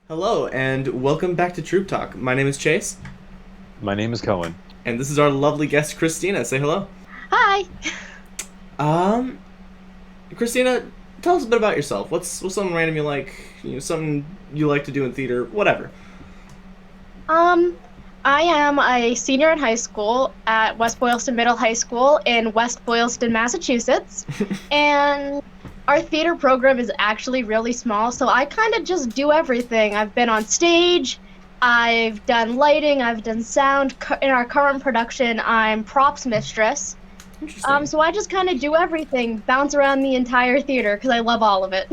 Hello, and welcome back to Troupe Talk. My name is Chase, My name is Cohen. and this is our lovely guest, Kristina. Say hello. Hi. Um, Kristina, tell us a bit about yourself. What's something random you like? Something you like to do in theater, whatever. Um, I am a senior in high school at West Boylston Middle High School in West Boylston, Massachusetts. And our theater program is actually really small, so I kind of just do everything. I've been on stage, I've done lighting, I've done sound. In our current production, I'm props mistress. Interesting. So I just kind of do everything, bounce around the entire theater because I love all of it.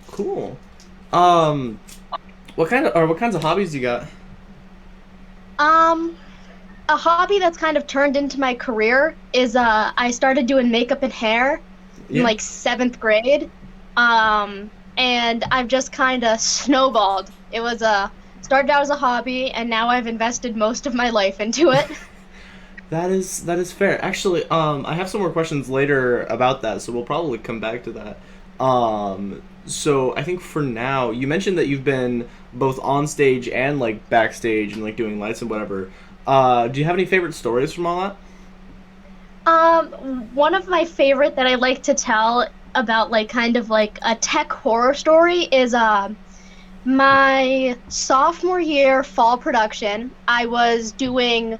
Cool. What kinds of hobbies you got? A hobby that's kind of turned into my career is I started doing makeup and hair in like 7th grade. And I've just kind of snowballed. It was started out as a hobby, and now I've invested most of my life into it. That is fair. Actually, I have some more questions later about that, so we'll probably come back to that. So I think for now, you mentioned that you've been both on stage and like backstage and like doing lights and whatever. Do you have any favorite stories from all that? One of my favorite that I like to tell about like kind of like a tech horror story is my sophomore year fall production. I was doing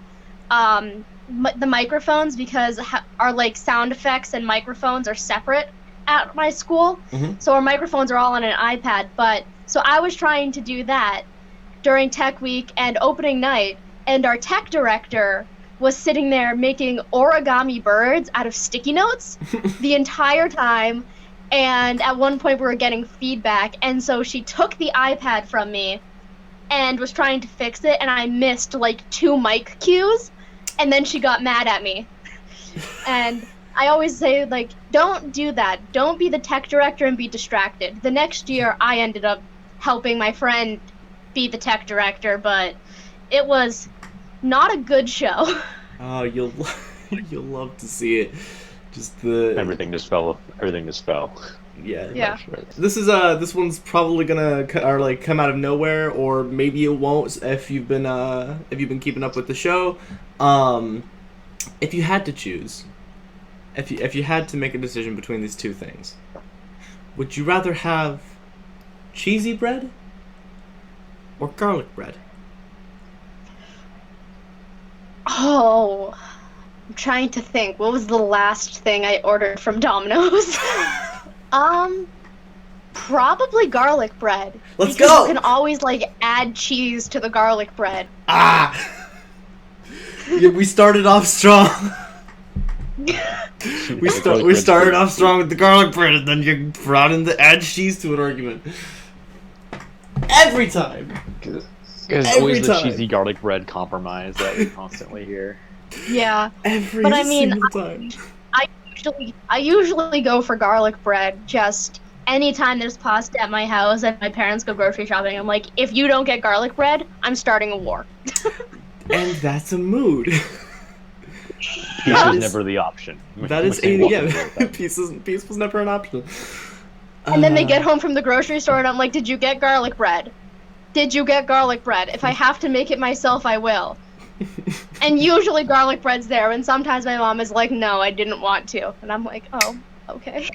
the microphones because our like sound effects and microphones are separate at my school. Mm-hmm. So our microphones are all on an iPad, but so I was trying to do that during tech week and opening night, and our tech director was sitting there making origami birds out of sticky notes the entire time. And at one point we were getting feedback, and so she took the iPad from me and was trying to fix it, and I missed like 2 mic cues, and then she got mad at me. And I always say, like, don't do that. Don't be the tech director and be distracted. The next year I ended up helping my friend be the tech director, but it was not a good show. Oh, you'll you'll love to see it. Just the Everything just fell. Everything just fell. yeah. Yeah. This one's probably gonna come out of nowhere, or maybe it won't if you've been keeping up with the show. If you had to choose, if you had to make a decision between these two things, would you rather have cheesy bread or garlic bread? Oh, I'm trying to think. What was the last thing I ordered from Domino's? Probably garlic bread. Let's because go! You can always like add cheese to the garlic bread. Ah! Yeah, we started off strong. We started off strong with the garlic bread, and then you brought in the add cheese to an argument. Every time. There's Every always the time. cheesy garlic bread compromise that we constantly hear. Yeah, Every but I mean, single time. I usually go for garlic bread. Just anytime there's pasta at my house and my parents go grocery shopping, I'm like, if you don't get garlic bread, I'm starting a war. And that's a mood. Peace That was is- never the option. That is peace was never an option. And then they get home from the grocery store and I'm like, did you get garlic bread? Did you get garlic bread? If I have to make it myself, I will. And usually garlic bread's there, and sometimes my mom is like, no, I didn't want to. And I'm like, oh, okay.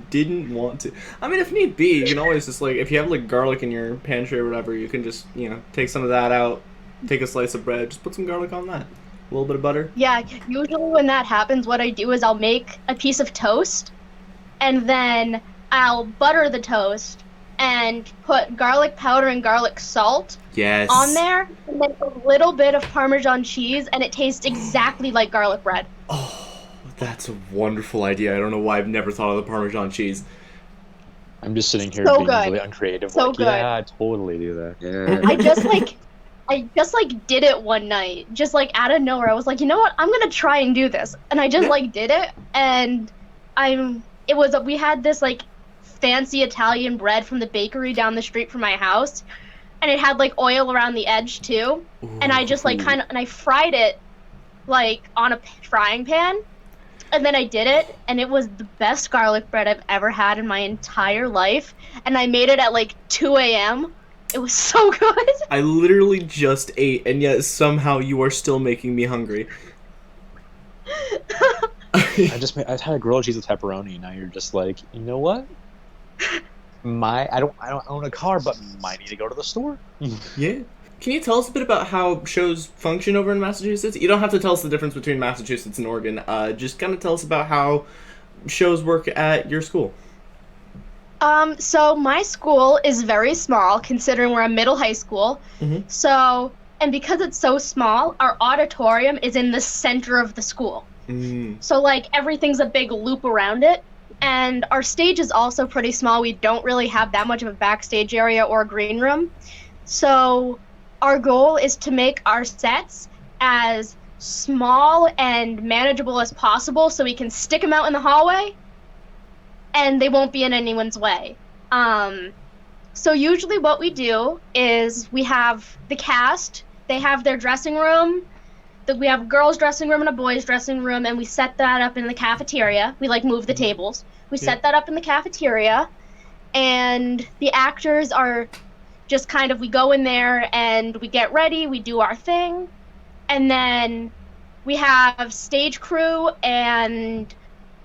Didn't want to. I mean, if need be, you can always just like, if you have like garlic in your pantry or whatever, you can just, take some of that out, take a slice of bread, just put some garlic on that. A little bit of butter. Yeah, usually when that happens, what I do is I'll make a piece of toast, and then I'll butter the toast, and put garlic powder and garlic salt Yes. on there, and then a little bit of Parmesan cheese, and it tastes exactly like garlic bread. Oh, that's a wonderful idea. I don't know why I've never thought of the Parmesan cheese. I'm just sitting here So being good. really uncreative. So like, good. yeah, I totally do that. Yeah. I just did it one night, just like out of nowhere. I was like, you know what? I'm gonna try and do this, and I just like did it, and we had this like fancy Italian bread from the bakery down the street from my house, and it had like oil around the edge too. And I just like and I fried it like on a frying pan, and then I did it, and it was the best garlic bread I've ever had in my entire life. And I made it at like 2 a.m. It was so good. I literally just ate, and yet somehow you are still making me hungry. I had a grilled cheese with pepperoni, and now you're just like, you know what? I don't own a car, but might need to go to the store. Yeah. Can you tell us a bit about how shows function over in Massachusetts? You don't have to tell us the difference between Massachusetts and Oregon. Just kind of tell us about how shows work at your school. So my school is very small, considering we're a middle high school. Mm-hmm. So, and because it's so small, our auditorium is in the center of the school. Mm. So, like, everything's a big loop around it. And our stage is also pretty small. We don't really have that much of a backstage area or green room. So, our goal is to make our sets as small and manageable as possible so we can stick them out in the hallway and they won't be in anyone's way. So usually what we do is we have the cast, they have their dressing room, we have a girls' dressing room and a boys' dressing room, and we set that up in the cafeteria. We, like, move the tables. We set that up in the cafeteria, and the actors are just kind of, we go in there and we get ready, we do our thing, and then we have stage crew and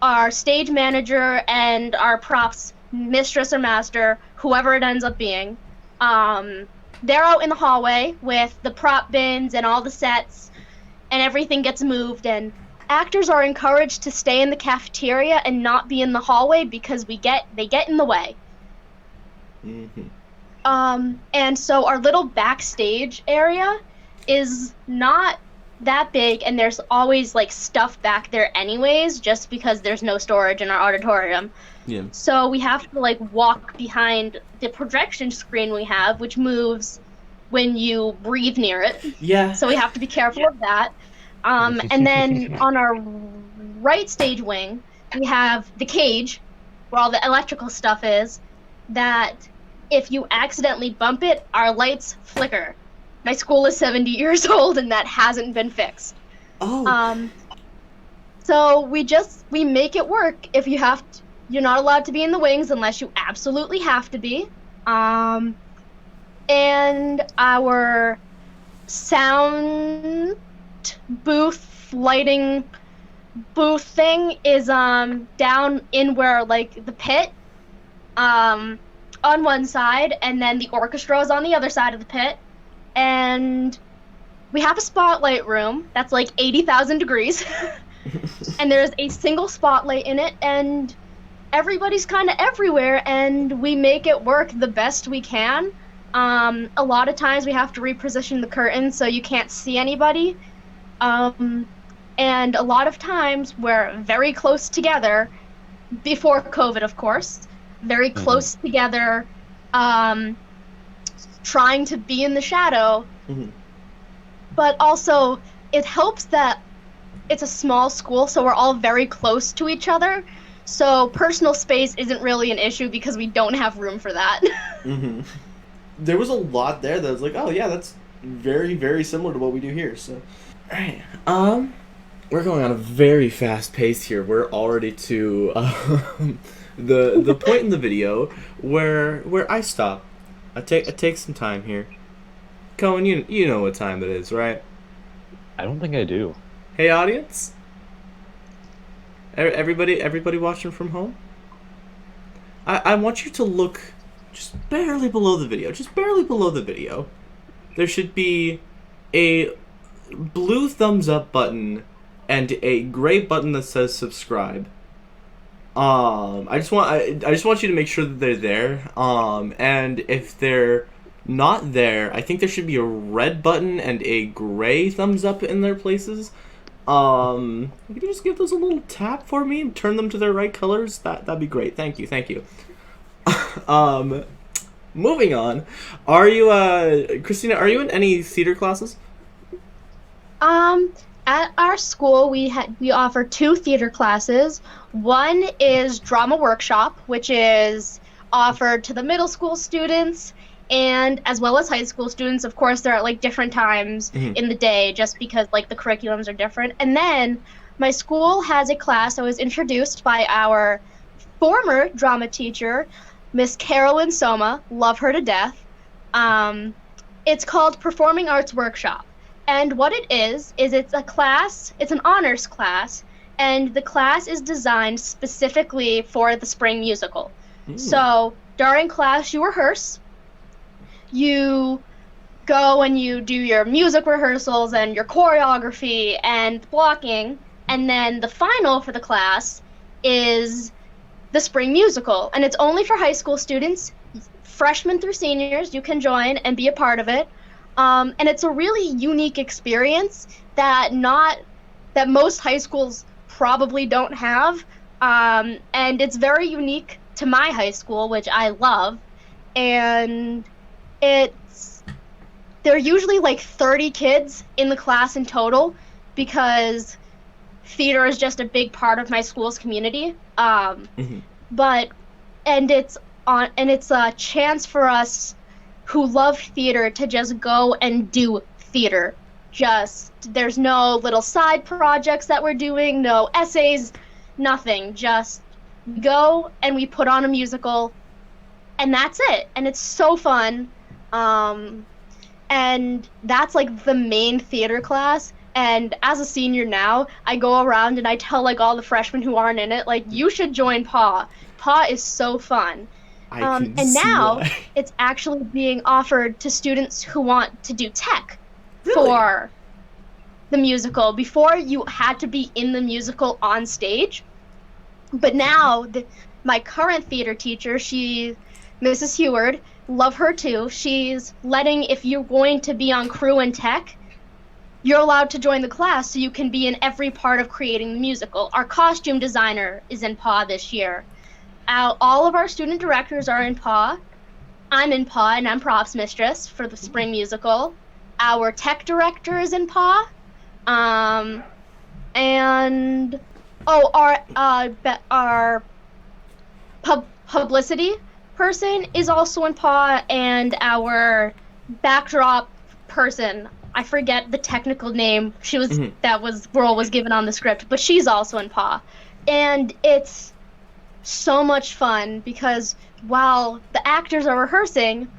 our stage manager and our props mistress or master, whoever it ends up being. They're out in the hallway with the prop bins and all the sets, and everything gets moved, and actors are encouraged to stay in the cafeteria and not be in the hallway because they get in the way. Mm-hmm. And so our little backstage area is not that big, and there's always, like, stuff back there anyways, just because there's no storage in our auditorium. Yeah. So we have to, like, walk behind the projection screen we have, which moves when you breathe near it. Yeah. So we have to be careful of that. And then on our right stage wing, we have the cage, where all the electrical stuff is, that if you accidentally bump it, our lights flicker. My school is 70 years old, and that hasn't been fixed. Oh. So we make it work. If you have to, you're not allowed to be in the wings unless you absolutely have to be. And our sound booth, lighting booth thing is down in where, like, the pit on one side, and then the orchestra is on the other side of the pit. And we have a spotlight room that's like 80,000 degrees. And there's a single spotlight in it, and everybody's kind of everywhere, and we make it work the best we can. A lot of times we have to reposition the curtain so you can't see anybody. And a lot of times we're very close together, before COVID, of course, very close together, trying to be in the shadow. Mm-hmm. But also, it helps that it's a small school, so we're all very close to each other. So personal space isn't really an issue because we don't have room for that. Mm-hmm. There was a lot there that was like, oh yeah, that's very, very similar to what we do here. So, all right, we're going on a very fast pace here. We're already to the point in the video where I stop. I take some time here. Cohen, you know what time it is, right? I don't think I do. Hey, audience. Everybody watching from home. I want you to look just barely below the video. Just barely below the video. There should be a blue thumbs up button and a gray button that says subscribe. I just want you to make sure that they're there. And if they're not there, I think there should be a red button and a gray thumbs up in their places. Can you just give those a little tap for me and turn them to their right colors? That'd be great. Thank you. Moving on. Are you, Kristina, are you in any theater classes? At our school, we offer 2 theater classes. One is drama workshop, which is offered to the middle school students and as well as high school students. Of course, they're at, like, different times in the day just because, like, the curriculums are different. And then my school has a class that was introduced by our former drama teacher, Miss Carolyn Soma. Love her to death. It's called Performing Arts Workshop. And what it is it's a class, it's an honors class, and the class is designed specifically for the spring musical. So during class, you rehearse, you go and you do your music rehearsals and your choreography and blocking, and then the final for the class is the spring musical, and it's only for high school students. Freshmen through seniors, you can join and be a part of it. And it's a really unique experience that most high schools probably don't have. And it's very unique to my high school, which I love. And there are usually like 30 kids in the class in total, because theater is just a big part of my school's community. It's a chance for us who love theater to just go and do theater. There's no little side projects that we're doing, no essays, nothing. Just go and we put on a musical, and that's it. And it's so fun. And that's like the main theater class. And as a senior now, I go around and I tell like all the freshmen who aren't in it, like, you should join PAW. PAW is so fun. And now it's actually being offered to students who want to do tech for the musical. Before, you had to be in the musical on stage. But now, my current theater teacher, Mrs. Heward, love her too. She's letting, if you're going to be on crew and tech, you're allowed to join the class so you can be in every part of creating the musical. Our costume designer is in PAW this year. All of our student directors are in PAW. I'm in PAW, and I'm props mistress for the spring musical. Our tech director is in PAW. Our publicity person is also in PAW, and our backdrop person, I forget the technical name. Role was given on the script, but she's also in PAW. And it's so much fun because while the actors are rehearsing,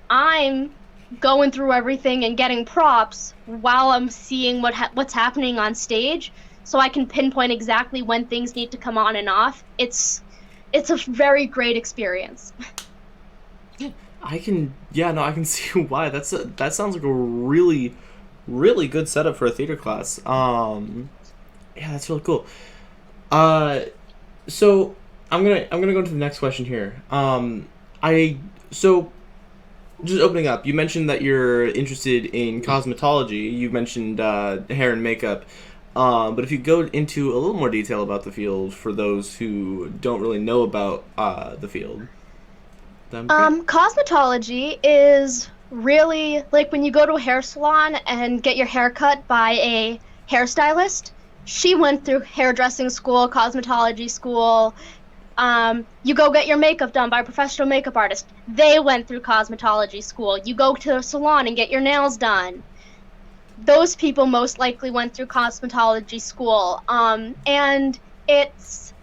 I'm going through everything and getting props while I'm seeing what's happening on stage, so I can pinpoint exactly when things need to come on and off. It's a very great experience. I can see why. That sounds like a really, really good setup for a theater class. Yeah, that's really cool. So I'm gonna go into the next question here. Just opening up, you mentioned that you're interested in cosmetology. You mentioned hair and makeup. But if you go into a little more detail about the field for those who don't really know about the field. Cosmetology is really like when you go to a hair salon and get your hair cut by a hairstylist. She went through hairdressing school, cosmetology school. You go get your makeup done by a professional makeup artist. They went through cosmetology school. You go to a salon and get your nails done. Those people most likely went through cosmetology school. And it's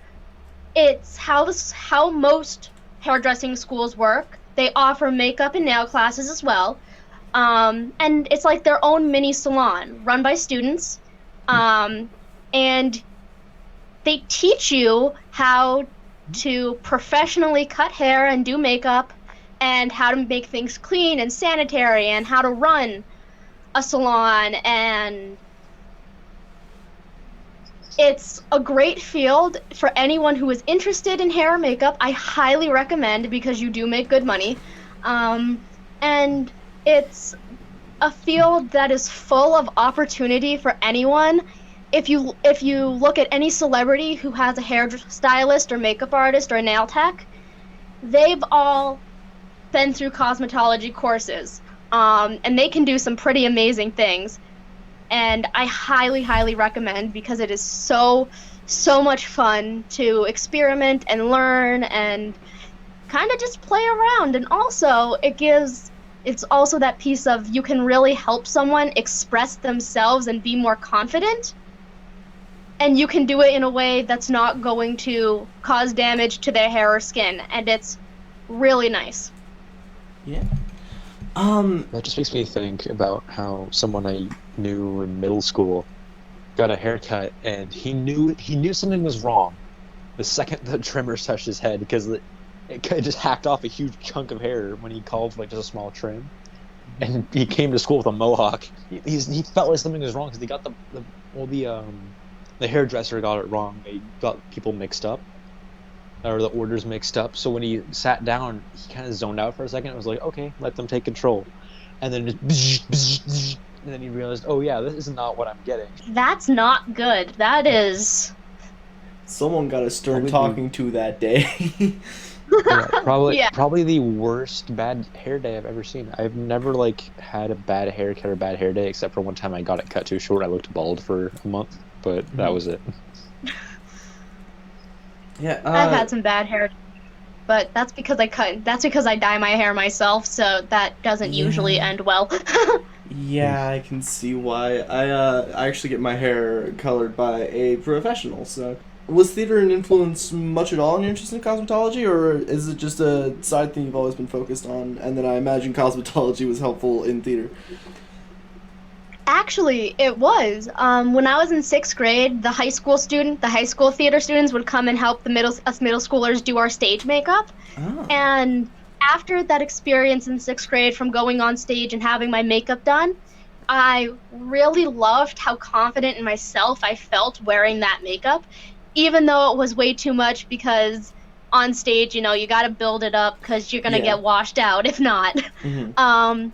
how most hairdressing schools work. They offer makeup and nail classes as well. And it's like their own mini salon run by students. And they teach you how to professionally cut hair and do makeup, and how to make things clean and sanitary, and how to run a salon. And it's a great field for anyone who is interested in hair and makeup. I highly recommend, because you do make good money. And it's a field that is full of opportunity for anyone. If you look at any celebrity who has a hairstylist or makeup artist or a nail tech, they've all been through cosmetology courses, and they can do some pretty amazing things. And I highly, highly recommend, because it is so much fun to experiment and learn and kind of just play around. And also, it's also that piece of you can really help someone express themselves and be more confident. And you can do it in a way that's not going to cause damage to their hair or skin. And it's really nice. Yeah. That just makes me think about how someone I knew in middle school got a haircut, and he knew something was wrong the second the trimmer touched his head, because it just hacked off a huge chunk of hair when he called for like just a small trim. And he came to school with a mohawk. He felt like something was wrong because they got the hairdresser got it wrong. They got people mixed up, or the orders mixed up. So when he sat down, he kind of zoned out for a second. It was like, okay, let them take control. And then just, and then he realized, oh yeah, this is not what I'm getting. That's not good. That is. Someone got a stern Probably talking to that day. Yeah, probably Yeah. probably the worst bad hair day I've ever seen. I've never like had a bad haircut or bad hair day, except for one time I got it cut too short. I looked bald for a month, but that was it. Yeah, I've had some bad hair, but that's because I dye my hair myself, so that doesn't usually end well. yeah, I can see why. I actually get my hair colored by a professional. So, was theater an influence much at all in your interest in cosmetology, or is it just a side thing you've always been focused on? And then I imagine cosmetology was helpful in theater. Actually, it was. When I was in 6th grade, the high school theater students would come and help us middle schoolers do our stage makeup. Oh. And after that experience in 6th grade from going on stage and having my makeup done, I really loved how confident in myself I felt wearing that makeup, even though it was way too much, because on stage, you gotta build it up because you're gonna get washed out if not. Mm-hmm.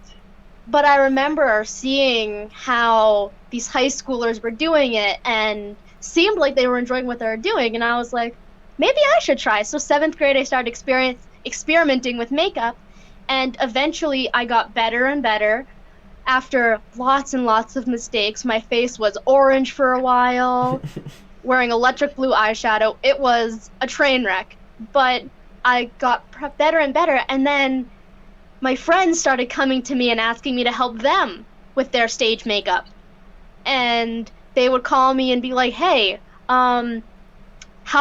But I remember seeing how these high schoolers were doing it and seemed like they were enjoying what they were doing, and I was like, maybe I should try. So 7th grade, I started experimenting with makeup, and eventually I got better and better. After lots and lots of mistakes, my face was orange for a while, wearing electric blue eyeshadow. It was a train wreck, but I got better and better, and then my friends started coming to me and asking me to help them with their stage makeup. And they would call me and be like, hey, how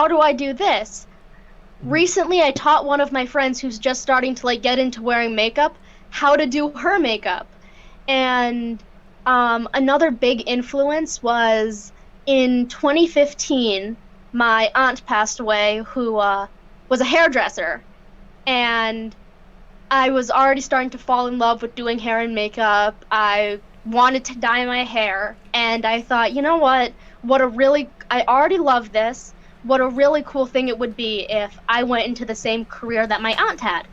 do I do this? Recently, I taught one of my friends who's just starting to get into wearing makeup how to do her makeup. And another big influence was in 2015, my aunt passed away, who was a hairdresser. And I was already starting to fall in love with doing hair and makeup. I wanted to dye my hair, and I thought, you know what? I already love this. What a really cool thing it would be if I went into the same career that my aunt had.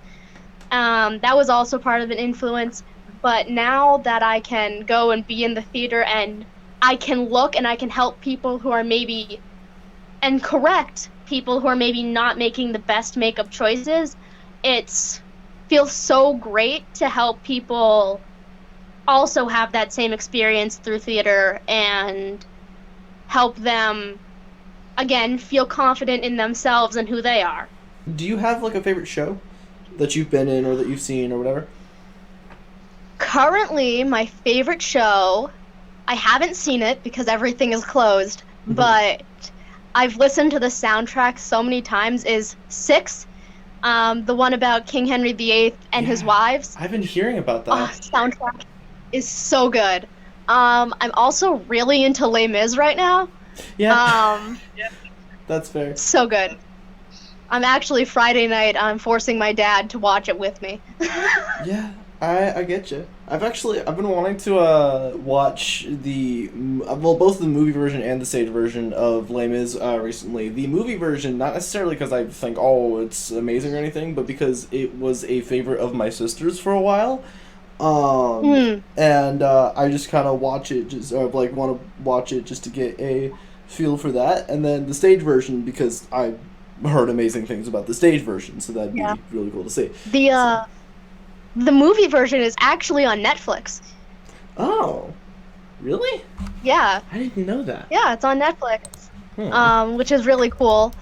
That was also part of an influence, but now that I can go and be in the theater and I can look and I can help people who are and correct people who are maybe not making the best makeup choices, feels so great to help people also have that same experience through theater and help them, again, feel confident in themselves and who they are. Do you have a favorite show that you've been in or that you've seen or whatever? Currently, my favorite show, I haven't seen it because everything is closed, but I've listened to the soundtrack so many times, is Six. The one about King Henry VIII and his wives. I've been hearing about that. Soundtrack is so good. I'm also really into Les Mis right now. Yeah. That's fair. So good. I'm actually Friday night, I'm forcing my dad to watch it with me. Yeah, I get you. I've been wanting to watch both the movie version and the stage version of Les Mis recently. The movie version, not necessarily because I think, it's amazing or anything, but because it was a favorite of my sister's for a while. And I just kind of want to watch it just to get a feel for that. And then the stage version, because I heard amazing things about the stage version, so that'd be really cool to see. The movie version is actually on Netflix. Oh, really? Yeah. I didn't know that. Yeah, it's on Netflix. Which is really cool.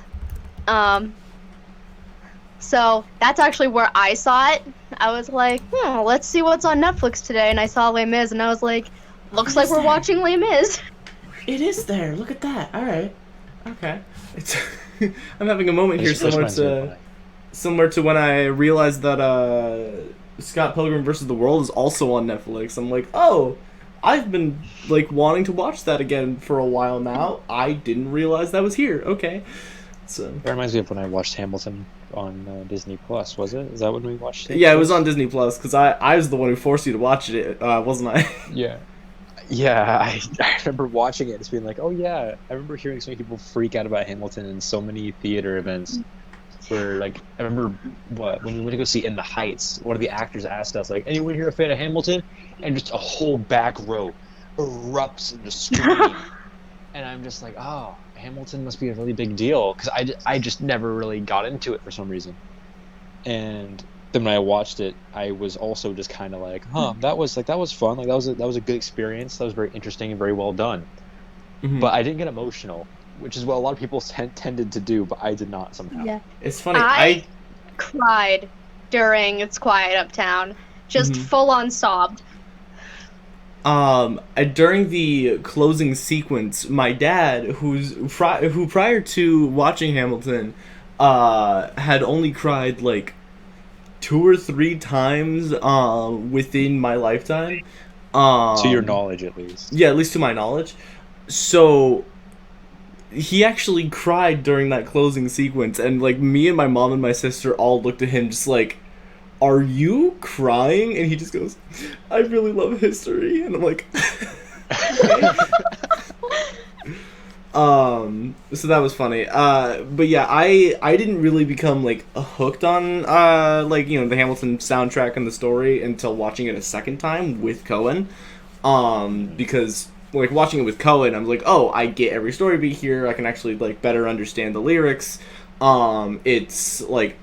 So that's actually where I saw it. I was like, let's see what's on Netflix today, and I saw Les Mis, and I was like, looks like we're watching Les Mis. It is there. Look at that. All right. Okay. I'm having a moment here similar to when I realized that Scott Pilgrim versus the World is also on Netflix. I'm like, oh, I've been like wanting to watch that again for a while now. I didn't realize that was here. Okay, so That reminds me of when I watched Hamilton on Disney Plus. Was it? Is that when we watched it? yeah, it was on Disney Plus because I was the one who forced you to watch it, wasn't I? Yeah. Yeah, I remember watching it. Just being like, oh yeah, I remember hearing so many people freak out about Hamilton and so many theater events. Where like I remember when we went to go see In the Heights, one of the actors asked us like, anyone here a fan of Hamilton? And just a whole back row erupts in the scream. And I'm just like, oh, Hamilton must be a really big deal because I just never really got into it for some reason. And then when I watched it, I was also just kind of like, that was fun. Like that was a good experience. That was very interesting and very well done. Mm-hmm. But I didn't get emotional, which is what a lot of people tended to do, but I did not somehow. Yeah. It's funny. I cried during It's Quiet Uptown. Just full on sobbed. During the closing sequence, my dad, who prior to watching Hamilton, had only cried like 2 or 3 times within my lifetime. To your knowledge, at least. Yeah, at least to my knowledge. So he actually cried during that closing sequence, and like me and my mom and my sister all looked at him just like, are you crying? And he just goes, I really love history. And I'm like, so that was funny. But yeah, I didn't really become like hooked on like, you know, the Hamilton soundtrack and the story until watching it a second time with Cohen. Because like watching it with Cohen, I'm like, oh, I get every story beat here. I can actually like better understand the lyrics. It's like,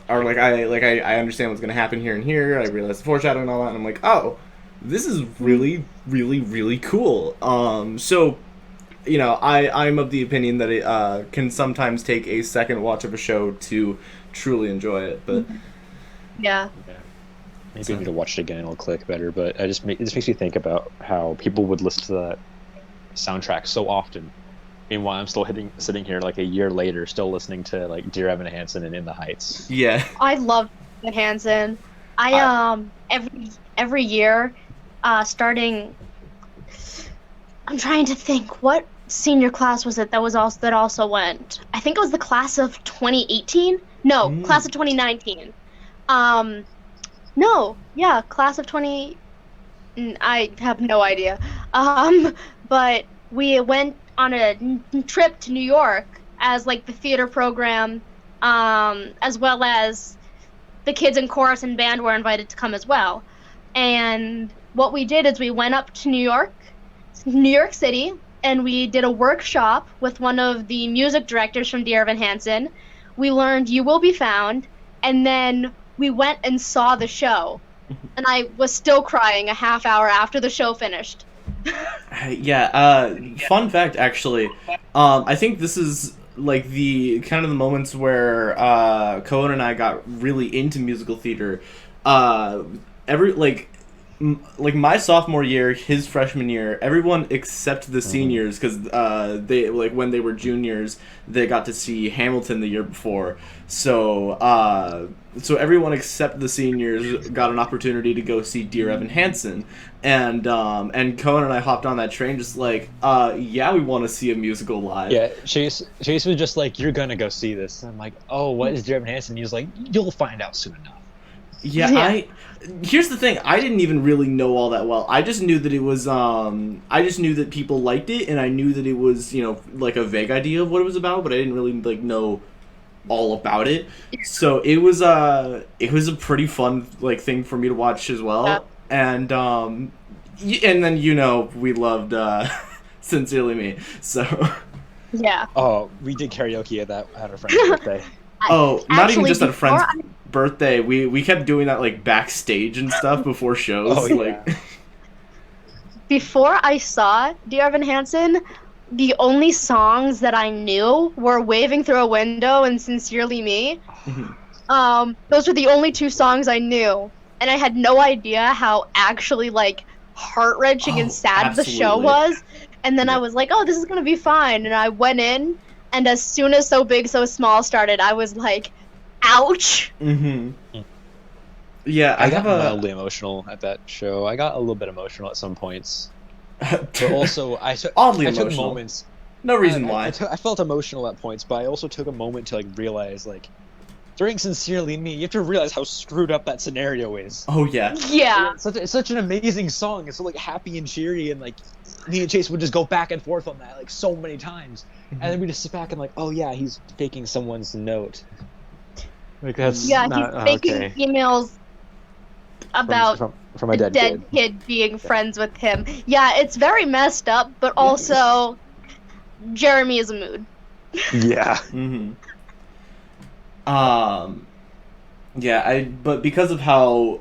or like I understand what's gonna happen here and here. I realize the foreshadowing and all that, and I'm like, oh, this is really, really, really cool. So, you know, I'm of the opinion that it can sometimes take a second watch of a show to truly enjoy it. But yeah. Maybe I need to watch it again and it'll click better, but it just makes me think about how people would listen to that soundtrack so often. Meanwhile, I'm still sitting here like a year later, still listening to like Dear Evan Hansen and In the Heights. yeah, I love Evan Hansen. I every year, starting. I'm trying to think what senior class was it that also went. I think it was the class of 2018. No, class of 2019. No, yeah, class of 20. I have no idea. But we went on a trip to New York as like the theater program, as well as the kids in chorus and band were invited to come as well. And what we did is we went up to New York City, and we did a workshop with one of the music directors from Dear Evan Hansen. We learned You Will Be Found, and then we went and saw the show. And I was still crying a half hour after the show finished. Yeah, fun fact actually, I think this is like the kind of the moments where Cohen and I got really into musical theater. Like my sophomore year, his freshman year, everyone except the seniors, because they like when they were juniors, they got to see Hamilton the year before. So everyone except the seniors got an opportunity to go see Dear Evan Hansen, and Cohen and I hopped on that train, just like, yeah, we want to see a musical live. Yeah, Chase was just like, you're gonna go see this. And I'm like, oh, what is Dear Evan Hansen? And he was like, you'll find out soon enough. Yeah, here's the thing. I didn't even really know all that well. I just knew that it was, I just knew that people liked it, and I knew that it was, you know, like a vague idea of what it was about, but I didn't really, like, know all about it. So it was a pretty fun, like, thing for me to watch as well. Yeah. And then, you know, we loved, Sincerely Me, so. Yeah. Oh, we did karaoke at our friend's birthday. Not even just at a friend's birthday. We kept doing that like backstage and stuff before shows. Oh, yeah. Like Before I saw Dear Evan Hansen, the only songs that I knew were Waving Through a Window and Sincerely Me. Those were the only 2 songs I knew, and I had no idea how actually like heart-wrenching and sad the show was. And then I was like, oh, this is gonna be fine. And I went in, and as soon as So Big So Small started, I was like, ouch. Yeah, I got mildly emotional at that show. I got a little bit emotional at some points, but also oddly I took emotional. moments. No reason why. I felt emotional at points, but I also took a moment to like realize, like, during Sincerely Me, you have to realize how screwed up that scenario is. Oh yeah. Yeah. It's such an amazing song. It's so like happy and cheery, and like me and Chase would just go back and forth on that like so many times, and then we just sit back and like, oh yeah, he's faking someone's note. Like that's Yeah, not he's making okay. emails about From a a dead kid. kid being friends with him. Yeah, it's very messed up, but also Jeremy is a mood. Yeah. Mm-hmm. Yeah, but because of how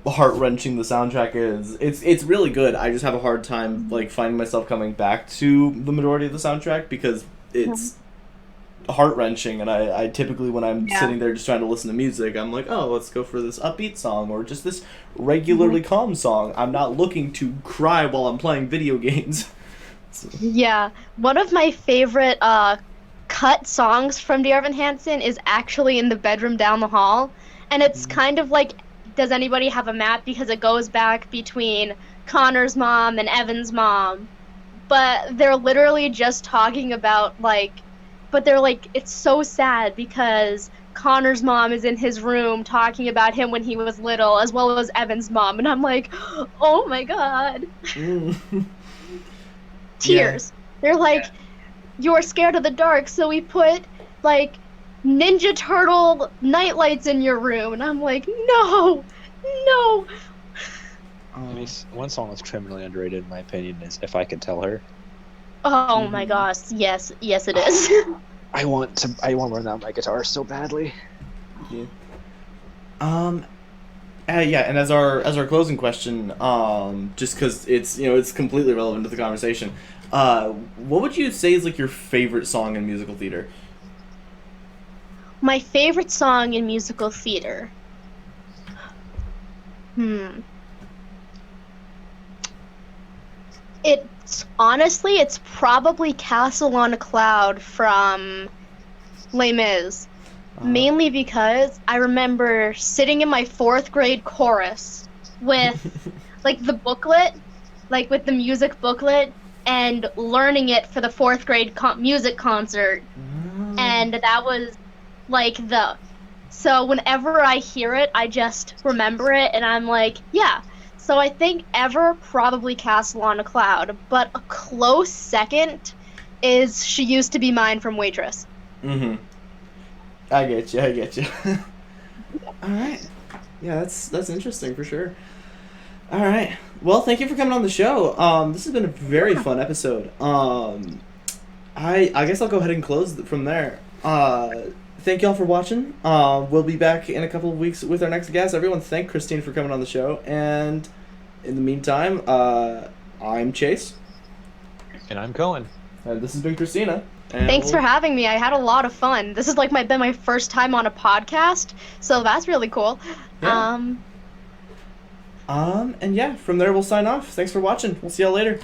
heart-wrenching the soundtrack is, it's really good. I just have a hard time like finding myself coming back to the majority of the soundtrack because it's heart-wrenching, and I typically, when I'm sitting there just trying to listen to music, I'm like, oh, let's go for this upbeat song or just this regularly calm song. I'm not looking to cry while I'm playing video games. So. Yeah, one of my favorite cut songs from Dear Evan Hansen is actually in the bedroom down the hall, and it's kind of like, does anybody have a map, because it goes back between Connor's mom and Evan's mom, but they're literally just talking about like, but they're like, it's so sad because Connor's mom is in his room talking about him when he was little, as well as Evan's mom, and I'm like, oh my god. Tears. Yeah. They're like, you're scared of the dark, so we put like Ninja Turtle nightlights in your room, and I'm like, no. One song that's criminally underrated in my opinion is If I Could Tell Her. Oh my gosh, yes it is. I want to learn that on my guitar so badly. Yeah. Yeah, and as our closing question, just because it's completely relevant to the conversation, what would you say is like your favorite song in musical theater? My favorite song in musical theater. It's probably Castle on a Cloud from Les Mis. Mainly because I remember sitting in my 4th grade chorus with like the booklet, like with the music booklet, and learning it for the 4th grade music concert. And that was like so whenever I hear it, I just remember it, and I'm like, yeah. So I think probably Castle on a Cloud, but a close second is She Used to Be Mine from Waitress. Mm-hmm. I get you. All right. Yeah, that's interesting for sure. All right. Well, thank you for coming on the show. This has been a very fun episode. I guess I'll go ahead and close from there. Thank y'all for watching. We'll be back in a couple of weeks with our next guest. Everyone, thank Kristina for coming on the show. And in the meantime, I'm Chase. And I'm Cohen. And this has been Kristina. Thanks for having me. I had a lot of fun. This is like been my first time on a podcast, so that's really cool. Yeah. And yeah, from there we'll sign off. Thanks for watching. We'll see y'all later.